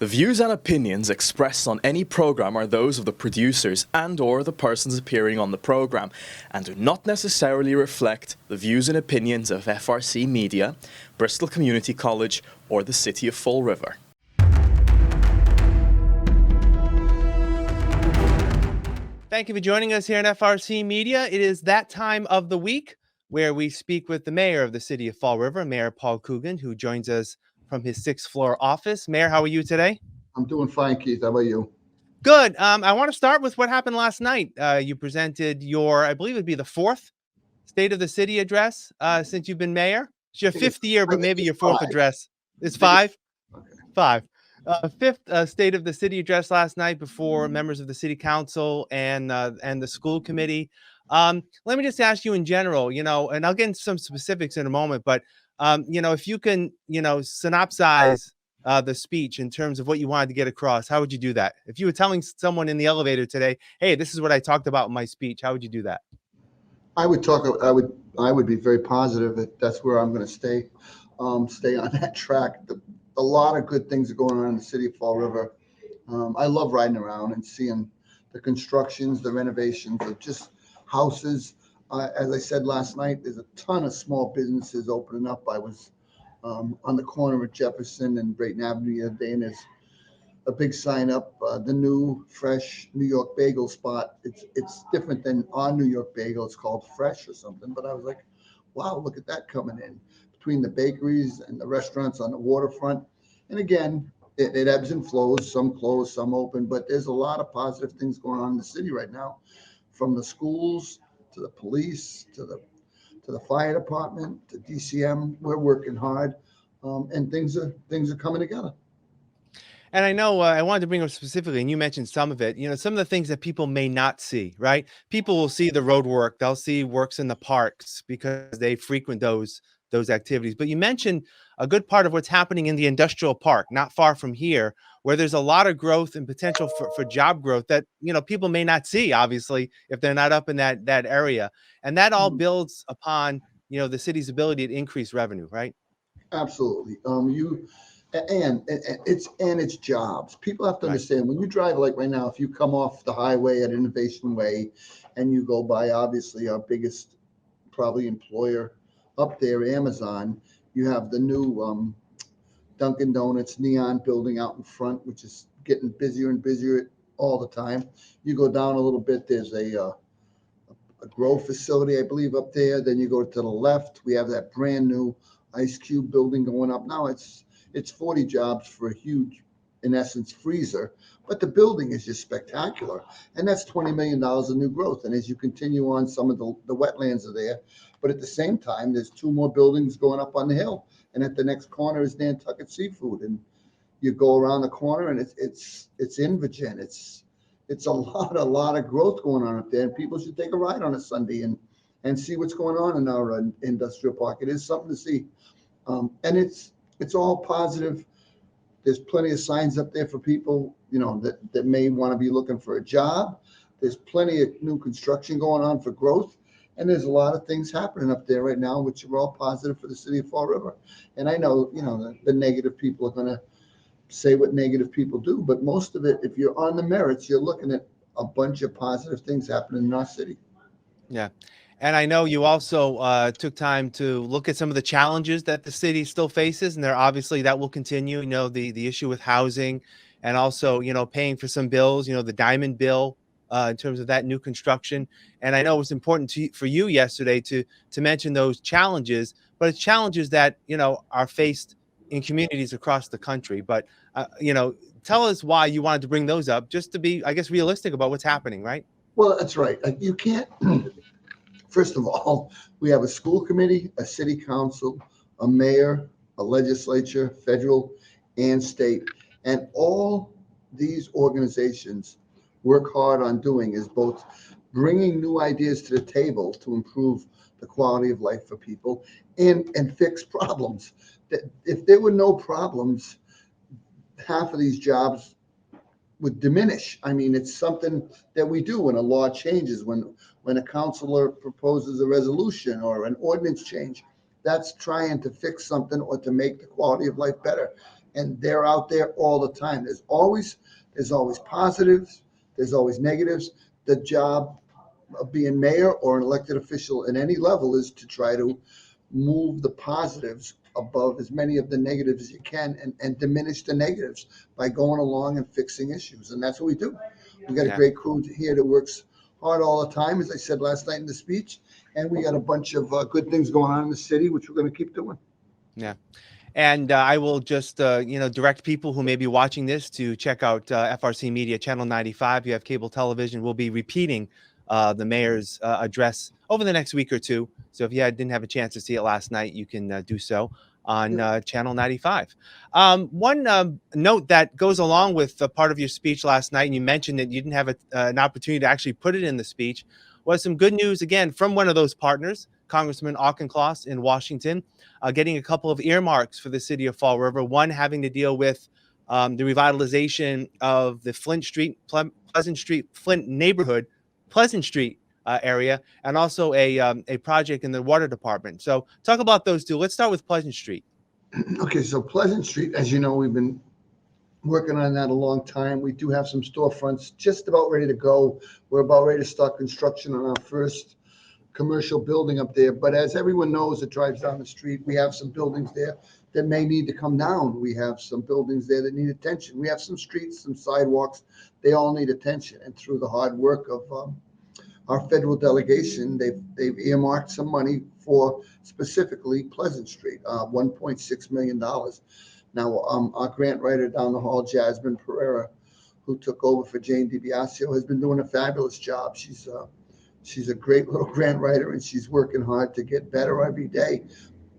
The views and opinions expressed on any program are those of the producers and/or the persons appearing on the program and do not necessarily reflect the views and opinions of FRC Media, Bristol Community College, or the City of Fall River. Thank you for joining us here in FRC Media. It is that time of the week where we speak with the mayor of the City of Fall River, Mayor Paul Coogan, who joins us from his sixth floor office. Mayor, how are you today? I'm doing fine, Keith. How about you? Good. I want to start with what happened last night. You presented your, I believe it'd be the fourth State of the City address since you've been mayor. It's your fifth year, but maybe your fourth address. It's five? Okay. Five. Fifth State of the City address last night before members of the City Council and the school committee. Let me just ask you in general, and I'll get into some specifics in a moment, but, if you can, synopsize the speech in terms of what you wanted to get across, how would you do that? If you were telling someone in the elevator today, hey, this is what I talked about in my speech, how would you do that? I would be very positive that that's where I'm going to stay on that track. A lot of good things are going on in the City of Fall River. I love riding around and seeing the constructions, the renovations of just houses. As I said last night, there's a ton of small businesses opening up. I was on the corner of Jefferson and Brayton Avenue the other day, and there's a big sign up, the new fresh New York bagel spot. It's different than our New York bagel. It's called Fresh or something. But I was like, wow, look at that coming in between the bakeries and the restaurants on the waterfront. And again, it ebbs and flows. Some close, some open. But there's a lot of positive things going on in the city right now, from the schools to the police to the fire department to DCM. We're working hard, and things are coming together. And I know I wanted to bring up specifically, and you mentioned some of it, some of the things that people may not see, right? People will see the road work. They'll see works in the parks because they frequent those activities. But you mentioned a good part of what's happening in the industrial park, not far from here, where there's a lot of growth and potential for job growth that, people may not see, obviously, if they're not up in that area. And that all builds upon, the city's ability to increase revenue, right? Absolutely. And it's jobs. People have to understand when you drive, like right now, if you come off the highway at Innovation Way and you go by, obviously, our biggest probably employer up there, Amazon, you have the new Dunkin' Donuts neon building out in front, which is getting busier and busier all the time. You go down a little bit, there's a grow facility, I believe, up there. Then you go to the left, we have that brand new Ice Cube building going up. Now it's 40 jobs for a huge, in essence, freezer, but the building is just spectacular. And that's $20 million of new growth. And as you continue on, some of the wetlands are there, but at the same time, there's two more buildings going up on the hill. And at the next corner is Nantucket Seafood. And you go around the corner and it's Invigen. It's a lot of growth going on up there, and people should take a ride on a Sunday and see what's going on in our industrial park. It is something to see. And it's all positive. There's plenty of signs up there for people, that may want to be looking for a job. There's plenty of new construction going on for growth. And there's a lot of things happening up there right now, which are all positive for the City of Fall River. And I know, the negative people are going to say what negative people do, but most of it, if you're on the merits, you're looking at a bunch of positive things happening in our city. Yeah. And I know you also took time to look at some of the challenges that the city still faces, and obviously that will continue. The issue with housing, and also paying for some bills. The Diamond bill in terms of that new construction. And I know it was important for you yesterday to mention those challenges, but it's challenges that are faced in communities across the country. But tell us why you wanted to bring those up, just to be, I guess, realistic about what's happening, right? Well, that's right. You can't. First of all, we have a school committee, a city council, a mayor, a legislature, federal and state. And all these organizations work hard on doing is both bringing new ideas to the table to improve the quality of life for people and fix problems. That if there were no problems, half of these jobs would diminish. I mean, it's something that we do when a law changes, when a councilor proposes a resolution or an ordinance change. That's trying to fix something or to make the quality of life better. and they're out there all the time. There's always positives, there's always negatives. The job of being mayor or an elected official at any level is to try to move the positives above as many of the negatives as you can, and diminish the negatives by going along and fixing issues. And that's what we do. We got a great crew here that works hard all the time, as I said last night in the speech, and we got a bunch of good things going on in the city, which we're going to keep doing. Yeah. And I will just, direct people who may be watching this to check out FRC Media Channel 95. You have cable television. We'll be repeating the mayor's address over the next week or two. So if you didn't have a chance to see it last night, you can do so on Channel 95. One note that goes along with the part of your speech last night, and you mentioned that you didn't have an opportunity to actually put it in the speech, was some good news, again, from one of those partners, Congressman Auchincloss in Washington, getting a couple of earmarks for the city of Fall River, one having to deal with the revitalization of the Flint Street, Flint neighborhood, Pleasant Street area, and also a project in the water department. So talk about those two. Let's start with Pleasant Street. Okay, so Pleasant Street, as you know, we've been working on that a long time. We do have some storefronts just about ready to go. We're about ready to start construction on our first commercial building up there. But as everyone knows that drives down the street, we have some buildings there that may need to come down. We have some buildings there that need attention. We have some streets, some sidewalks. They all need attention. And through the hard work of our federal delegation, they've earmarked some money for specifically Pleasant Street, $1.6 million. Now, our grant writer down the hall, Jasmine Pereira, who took over for Jane DiBiasio, has been doing a fabulous job. She's a great little grant writer, and she's working hard to get better every day.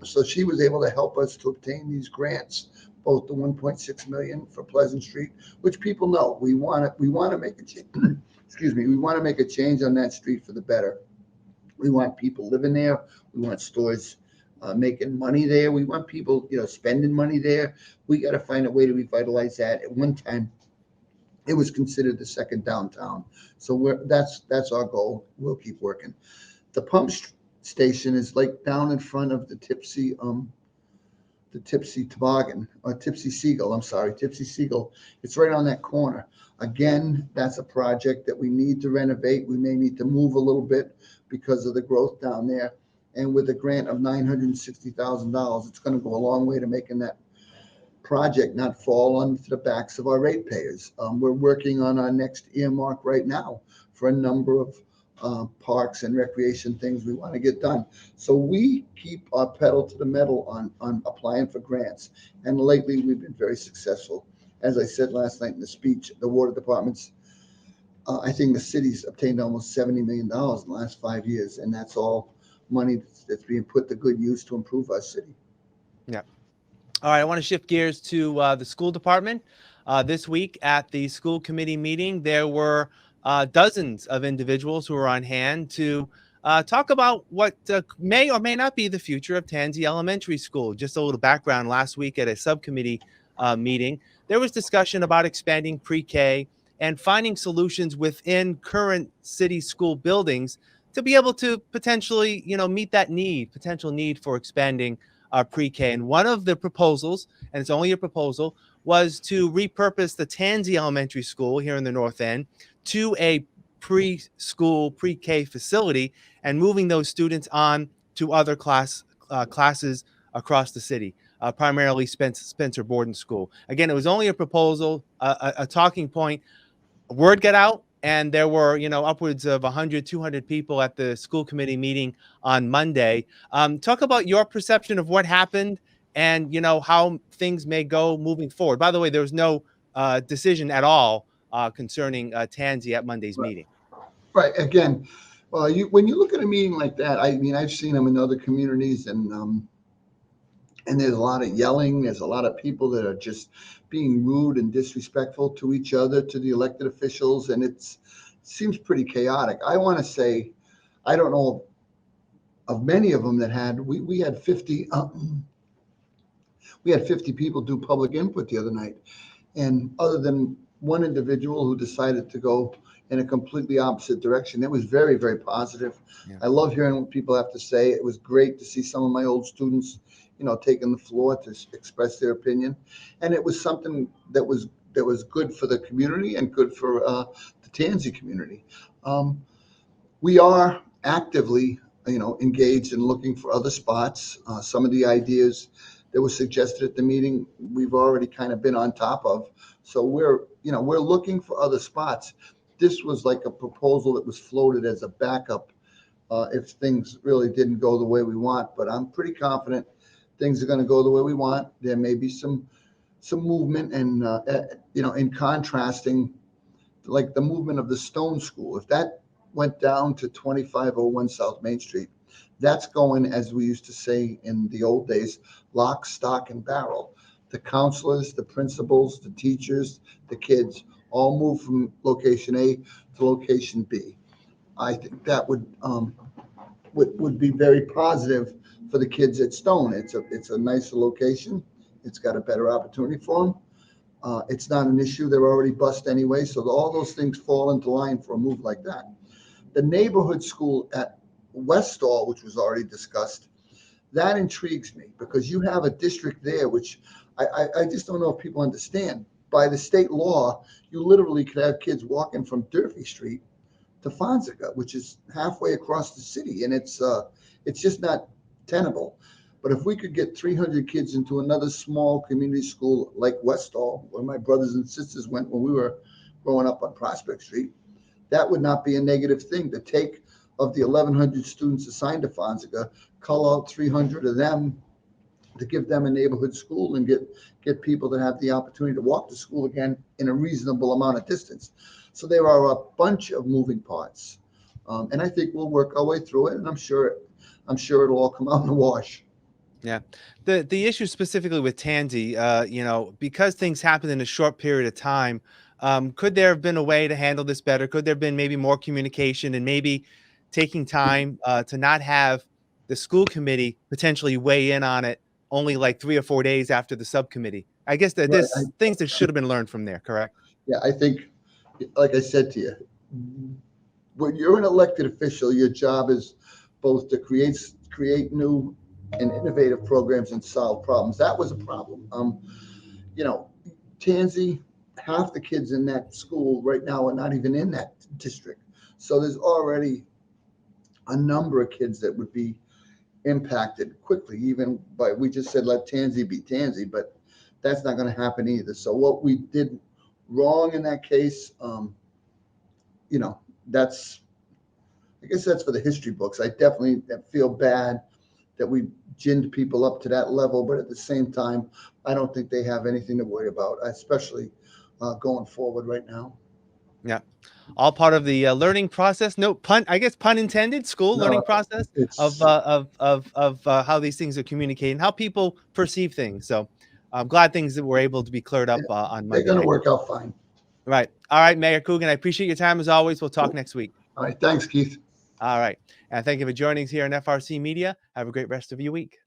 So she was able to help us to obtain these grants, both the 1.6 million for Pleasant Street, which people know we want to make a change. Excuse me, we want to make a change on that street for the better. We want people living there. We want stores making money there. We want people, spending money there. We got to find a way to revitalize that. At one time, it was considered the second downtown. So that's our goal. We'll keep working. The pump station is like down in front of the Tipsy Toboggan, or Tipsy Seagull. I'm sorry, Tipsy Seagull. It's right on that corner. Again, that's a project that we need to renovate. We may need to move a little bit because of the growth down there. And with a grant of $960,000, it's going to go a long way to making that project not fall onto the backs of our ratepayers. We're working on our next earmark right now for a number of parks and recreation things we want to get done. So we keep our pedal to the metal on applying for grants. And lately we've been very successful. As I said last night in the speech, the water departments, I think the city's obtained almost $70 million in the last 5 years. And that's all money that's being put to good use to improve our city. Yeah. All right, I want to shift gears to the school department. This week at the school committee meeting, there were dozens of individuals who were on hand to talk about what may or may not be the future of Tansey Elementary School. Just a little background, last week at a subcommittee meeting, there was discussion about expanding pre-K and finding solutions within current city school buildings to be able to potentially, meet that potential need for expanding pre-K. And one of the proposals, and it's only a proposal, was to repurpose the Tansey Elementary School here in the North End to a preschool pre-K facility and moving those students on to other classes across the city, primarily Spencer Borden School. Again, it was only a proposal, a talking point. Word got out, and there were, upwards of 100, 200 people at the school committee meeting on Monday. Talk about your perception of what happened and, how things may go moving forward. By the way, there was no decision at all concerning Tansey at Monday's meeting. Right. Again, well, when you look at a meeting like that, I mean, I've seen them in other communities, and there's a lot of yelling. There's a lot of people that are just being rude and disrespectful to each other, to the elected officials, and it seems pretty chaotic. I want to say, I don't know of many of them that we had 50 people do public input the other night, and other than one individual who decided to go in a completely opposite direction, it was very, very positive. Yeah. I love hearing what people have to say. It was great to see some of my old students taken the floor to express their opinion, and it was something that was good for the community and good for the Tansey community. We are actively, engaged in looking for other spots. Some of the ideas that were suggested at the meeting, we've already kind of been on top of. So we're looking for other spots. This was like a proposal that was floated as a backup if things really didn't go the way we want. But I'm pretty confident things are going to go the way we want. There may be some movement, and in contrasting, like the movement of the Stone School. If that went down to 2501 South Main Street, that's going, as we used to say in the old days, lock, stock, and barrel. The counselors, the principals, the teachers, the kids all move from location A to location B. I think that would be very positive for the kids at Stone. It's a nicer location. It's got a better opportunity for them. It's not an issue. They're already bused anyway. So all those things fall into line for a move like that. The neighborhood school at Westall, which was already discussed, that intrigues me because you have a district there, which I just don't know if people understand. By the state law, you literally could have kids walking from Durfee Street to Fonseca, which is halfway across the city, and it's just not tenable. But if we could get 300 kids into another small community school like Westall, where my brothers and sisters went when we were growing up on Prospect Street, that would not be a negative thing to take of the 1,100 students assigned to Fonseca, cull out 300 of them to give them a neighborhood school and get people to have the opportunity to walk to school again in a reasonable amount of distance. So there are a bunch of moving parts, and I think we'll work our way through it, and I'm sure it'll all come out in the wash. Yeah. The issue specifically with Tansey, because things happen in a short period of time, could there have been a way to handle this better? Could there have been maybe more communication and maybe taking time to not have the school committee potentially weigh in on it only like 3 or 4 days after the subcommittee? I guess that Right. there's things that should have been learned from there, correct? Yeah, I think, like I said to you, when you're an elected official, your job is both to create new and innovative programs and solve problems. That was a problem. Tansey, half the kids in that school right now are not even in that district. So there's already a number of kids that would be impacted quickly, even by, we just said, let Tansey be Tansey, but that's not going to happen either. So what we did wrong in that case, I guess that's for the history books. I definitely feel bad that we ginned people up to that level, but at the same time, I don't think they have anything to worry about, especially going forward right now. Yeah. All part of the learning process. No pun, I guess pun intended, school No, learning process it's of how these things are communicated, how people perceive things. So I'm glad things that were able to be cleared up on they're Monday going to night. work out fine. Right. All right, Mayor Coogan, I appreciate your time as always. We'll talk next week. All right, thanks, Keith. All right. And thank you for joining us here on FRC Media. Have a great rest of your week.